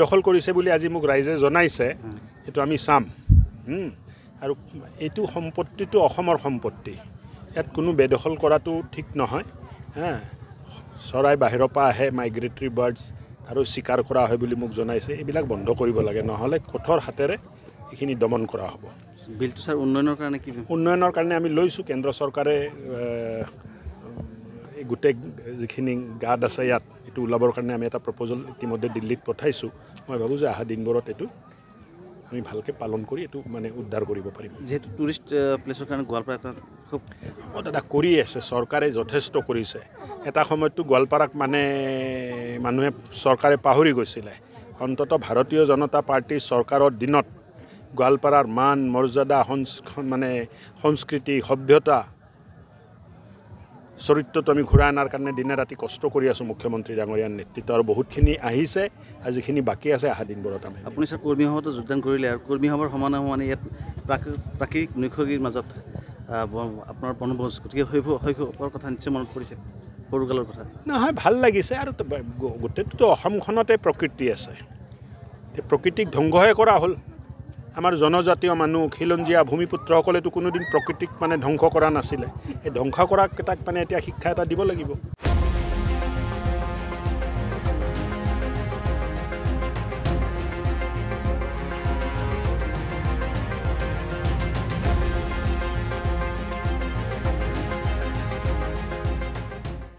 বেদখল কৰিছে বুলি আজি মোক ৰাইজে জনাইছে এইটো আমি চাম আৰু এইটো সম্পত্তিটো অসমৰ সম্পত্তি ইয়াত কোনো বেদখল কৰাটো ঠিক নহয় চৰাই বাহিৰৰ পৰা আহে মাইগ্ৰেটৰী বাৰ্ডছ আৰু চিকাৰ কৰা হয় বুলি মোক জনাইছে এইবিলাক বন্ধ কৰিব লাগে নহ'লে কঠোৰ হাতেৰে এইখিনি দমন কৰা হ'ব বিলটো স্যাৰ উন্নয়নৰ কাৰণে কি উন্নয়নৰ কাৰণে আমি লৈছোঁ কেন্দ্ৰ চৰকাৰে এই গোটেই যিখিনি গাঁত আছে ইয়াত এইটো ওলাবৰ কাৰণে আমি এটা প্ৰপ'জেল ইতিমধ্যে দিল্লীত পঠাইছোঁ মই ভাবোঁ যে অহা দিনবোৰত এইটো আমি ভালকৈ পালন কৰি এইটো মানে উদ্ধাৰ কৰিব পাৰিম যেহেতু টুৰিষ্ট প্লেচৰ কাৰণে গোৱালপাৰা এটা খুব দাদা কৰি আছে চৰকাৰে যথেষ্ট কৰিছে এটা সময়ততো গোৱালপাৰাক মানে মানুহে চৰকাৰে পাহৰি গৈছিলে অন্ততঃ ভাৰতীয় জনতা পাৰ্টীৰ চৰকাৰৰ দিনত গোৱালপাৰাৰ মান মৰ্যাদা মানে সংস্কৃতি সভ্যতা চৰিত্ৰটো আমি ঘূৰাই অনাৰ কাৰণে দিনে ৰাতি কষ্ট কৰি আছোঁ মুখ্যমন্ত্ৰী ডাঙৰীয়াৰ নেতৃত্ব আৰু বহুতখিনি আহিছে আৰু যিখিনি বাকী আছে অহা দিনবোৰত আমি আপুনি স্যাৰ কৰ্মী সভাতো যোগদান কৰিলে আৰু কৰ্মী সভাৰ সমানে সমানে ইয়াত প্ৰাকৃতিক নৈসৰ্গিক মাজত আপোনাৰ বনভোজ গতিকে শৈশৱৰ কথা নিশ্চয় মনত পৰিছে সৰুকালৰ কথা নহয় ভাল লাগিছে আৰু গোটেইটোতো অসমখনতে প্ৰকৃতি আছে প্ৰকৃতিক ধ্বংসহে কৰা হ'ল আমাৰ জনজাতীয় মানুহ খিলঞ্জীয়া ভূমিপুত্ৰসকলেতো কোনোদিন প্ৰকৃতিক মানে ধ্বংস কৰা নাছিলে এই ধ্বংস কৰাকেইটাক মানে এতিয়া শিক্ষা এটা দিব লাগিব